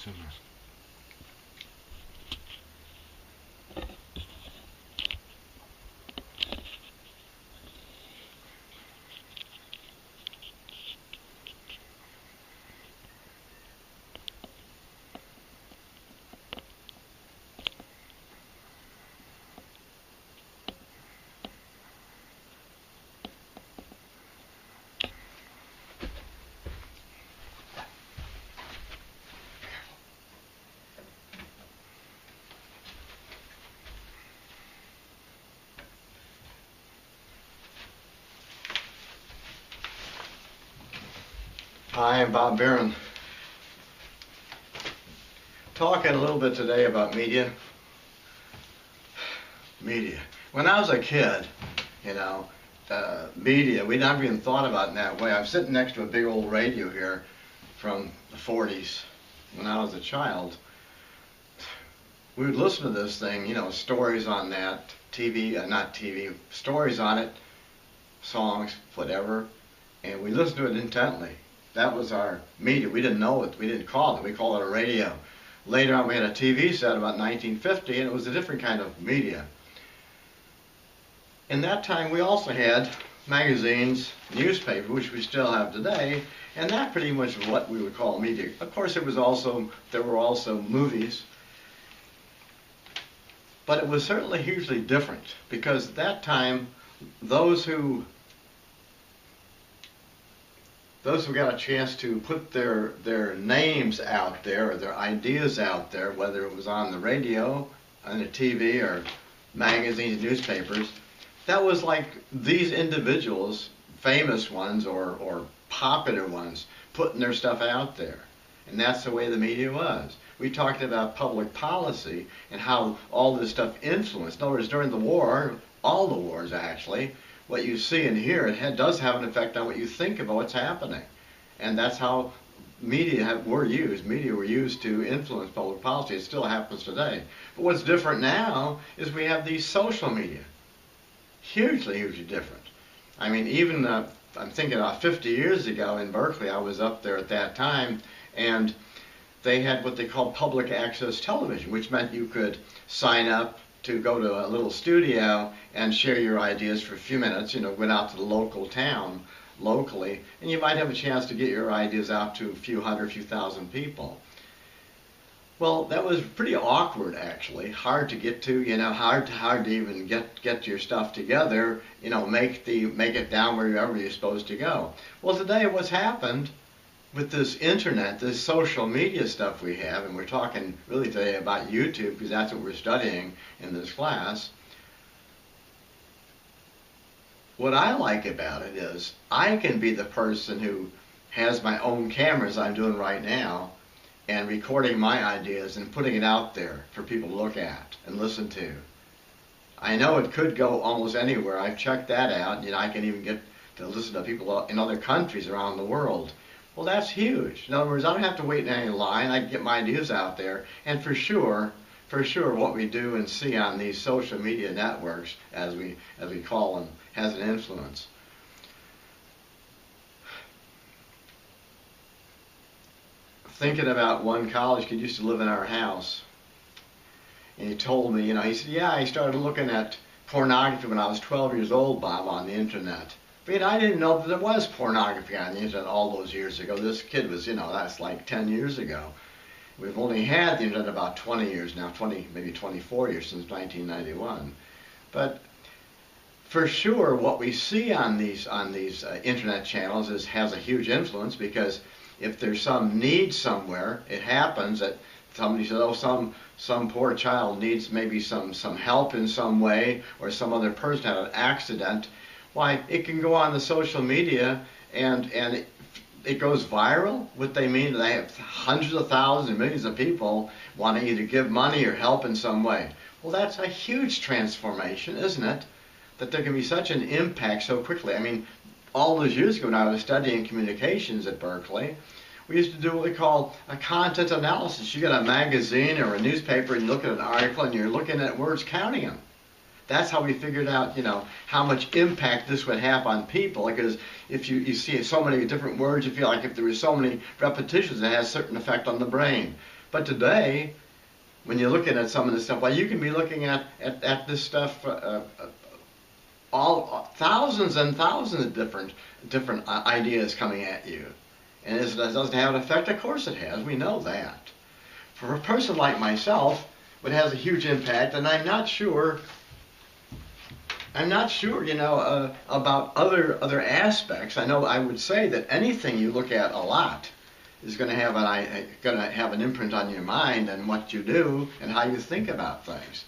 sooner. Hi, I'm Bob Barron. Talking a little bit today about media. Media. When I was a kid, media, we never even thought about it in that way. I'm sitting next to a big old radio here from the 40s. When I was a child, we would listen to this thing, stories on that, stories on it, songs, whatever, and we listened to it intently. That was our media. We didn't know it. We didn't call it. We called it a radio. Later on, we had a TV set about 1950, and it was a different kind of media. In that time, we also had magazines, newspapers, which we still have today, and that pretty much was what we would call media. Of course, there were also movies, but it was certainly hugely different because at that time, those who got a chance to put their names out there or their ideas out there, whether it was on the radio, on the TV, or magazines, newspapers, that was like these individuals, famous ones or popular ones, putting their stuff out there. And that's the way the media was. We talked about public policy and how all this stuff influenced. In other words, during the war, all the wars actually, what you see and hear, does have an effect on what you think about what's happening. And that's how media were used. Media were used to influence public policy. It still happens today. But what's different now is we have these social media. Hugely, hugely different. I mean, even, I'm thinking 50 years ago in Berkeley, I was up there at that time, and they had what they called public access television, which meant you could sign up to go to a little studio and share your ideas for a few minutes, went out to the local town locally, and you might have a chance to get your ideas out to a few hundred, few thousand people. Well, that was pretty awkward, actually. Hard to get to, hard to even get your stuff together, make it down wherever you're supposed to go. Well, today what's happened with this internet, this social media stuff we have, and we're talking really today about YouTube because that's what we're studying in this class. What I like about it is I can be the person who has my own camera as I'm doing right now and recording my ideas and putting it out there for people to look at and listen to. I know it could go almost anywhere. I've checked that out. I can even get to listen to people in other countries around the world. Well, that's huge. In other words, I don't have to wait in any line. I can get my ideas out there. And for sure, what we do and see on these social media networks, as we call them, has an influence. Thinking about one college kid used to live in our house, and he told me, he said, yeah, I started looking at pornography when I was 12 years old, Bob, on the internet. But I didn't know that there was pornography on the internet all those years ago. This kid was, that's like 10 years ago. We've only had the internet about 20 years now, maybe 24 years since 1991. But for sure, what we see on these internet channels has a huge influence, because if there's some need somewhere, it happens that somebody says, oh, some poor child needs maybe some help in some way, or some other person had an accident. Why, it can go on the social media and it goes viral. What they mean, they have hundreds of thousands and millions of people want to either give money or help in some way. Well, that's a huge transformation, isn't it? That there can be such an impact so quickly. I mean, all those years ago when I was studying communications at Berkeley, we used to do what we call a content analysis. You get a magazine or a newspaper and you look at an article and you're looking at words, counting them. That's how we figured out, how much impact this would have on people. Because if you see so many different words, you feel like if there were so many repetitions, it has a certain effect on the brain. But today, when you're looking at some of this stuff, well, you can be looking at this stuff, all thousands and thousands of different ideas coming at you. And it doesn't have an effect. Of course it has. We know that. For a person like myself, it has a huge impact, and I'm not sure, about other aspects. I know I would say that anything you look at a lot is going to have an imprint on your mind and what you do and how you think about things.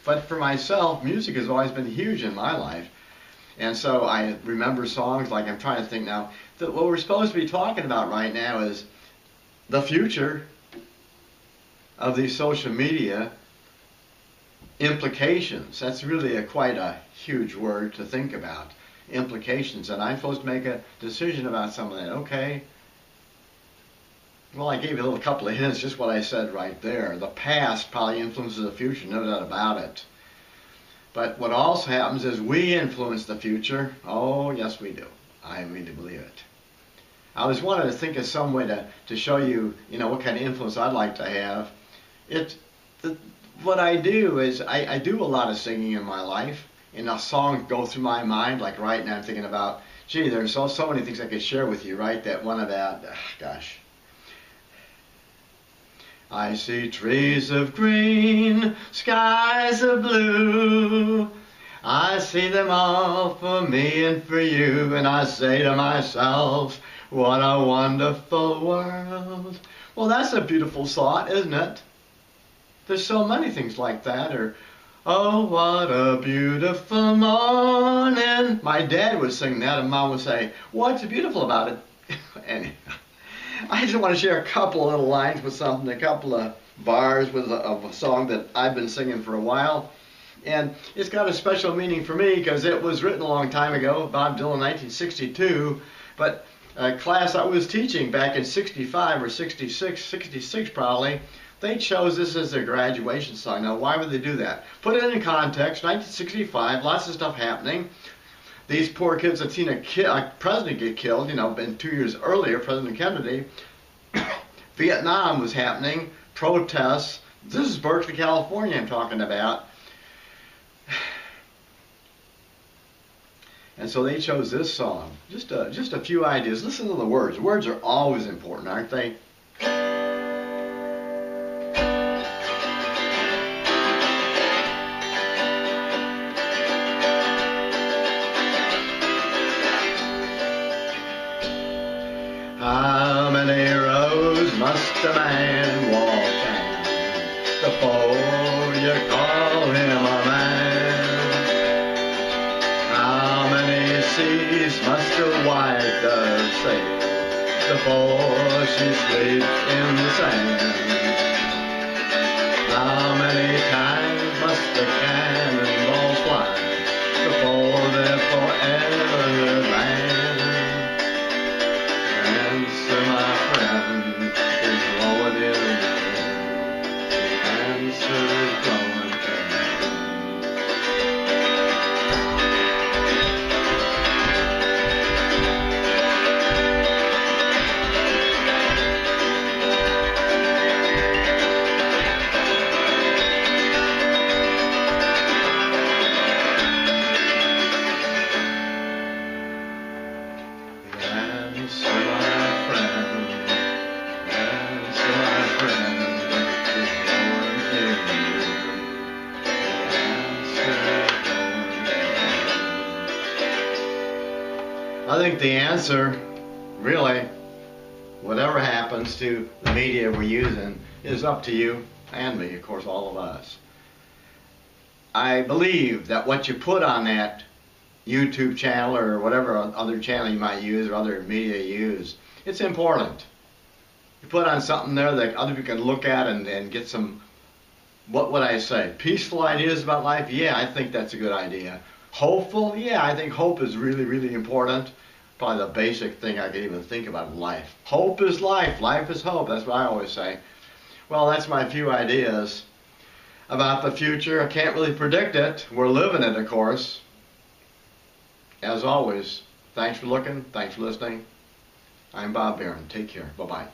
But for myself, music has always been huge in my life. And so I remember songs like, I'm trying to think now, that what we're supposed to be talking about right now is the future of these social media implications. That's really quite a huge word to think about. Implications. And I'm supposed to make a decision about some of that. Okay. Well, I gave you a couple of hints, just what I said right there. The past probably influences the future, no doubt about it. But what also happens is we influence the future. Oh, yes, we do. I really believe it. I was wanting to think of some way to show you, what kind of influence I'd like to have. What I do is I do a lot of singing in my life, and a song go through my mind. Like right now, I'm thinking about, gee, there's so many things I could share with you. Right, that one about, gosh. I see trees of green, skies of blue. I see them all for me and for you, and I say to myself, what a wonderful world. Well, that's a beautiful thought, isn't it? There's so many things like that. Or, oh, what a beautiful morning. My dad would sing that, and Mom would say, what's beautiful about it? Anyhow, I just want to share a couple of little lines with something, a couple of bars of a song that I've been singing for a while. And it's got a special meaning for me because it was written a long time ago, Bob Dylan, 1962. But a class I was teaching back in 65 or 66 probably, they chose this as their graduation song. Now, why would they do that? Put it in context, 1965, lots of stuff happening. These poor kids had seen a president get killed, been 2 years earlier, President Kennedy. Vietnam was happening, protests. This is Berkeley, California I'm talking about. And so they chose this song. Just a few ideas. Listen to the words. Words are always important, aren't they? How many roads must a man walk down before you call him a man? How many seas must a white dove sail before she sleeps in the sand? How many times must the cannonballs fly before they're forever land? Answer, my friend, is blowing in the wind. The answer is blowing in the wind. I think the answer, really, whatever happens to the media we're using, is up to you and me, of course, all of us. I believe that what you put on that YouTube channel or whatever other channel you might use or other media you use, it's important. You put on something there that other people can look at and get some, what would I say, peaceful ideas about life? Yeah, I think that's a good idea. Hopeful? Yeah, I think hope is really, really important. Probably the basic thing I could even think about in life. Hope is life. Life is hope. That's what I always say. Well, that's my few ideas about the future. I can't really predict it. We're living it, of course. As always, thanks for looking. Thanks for listening. I'm Bob Barron. Take care. Bye-bye.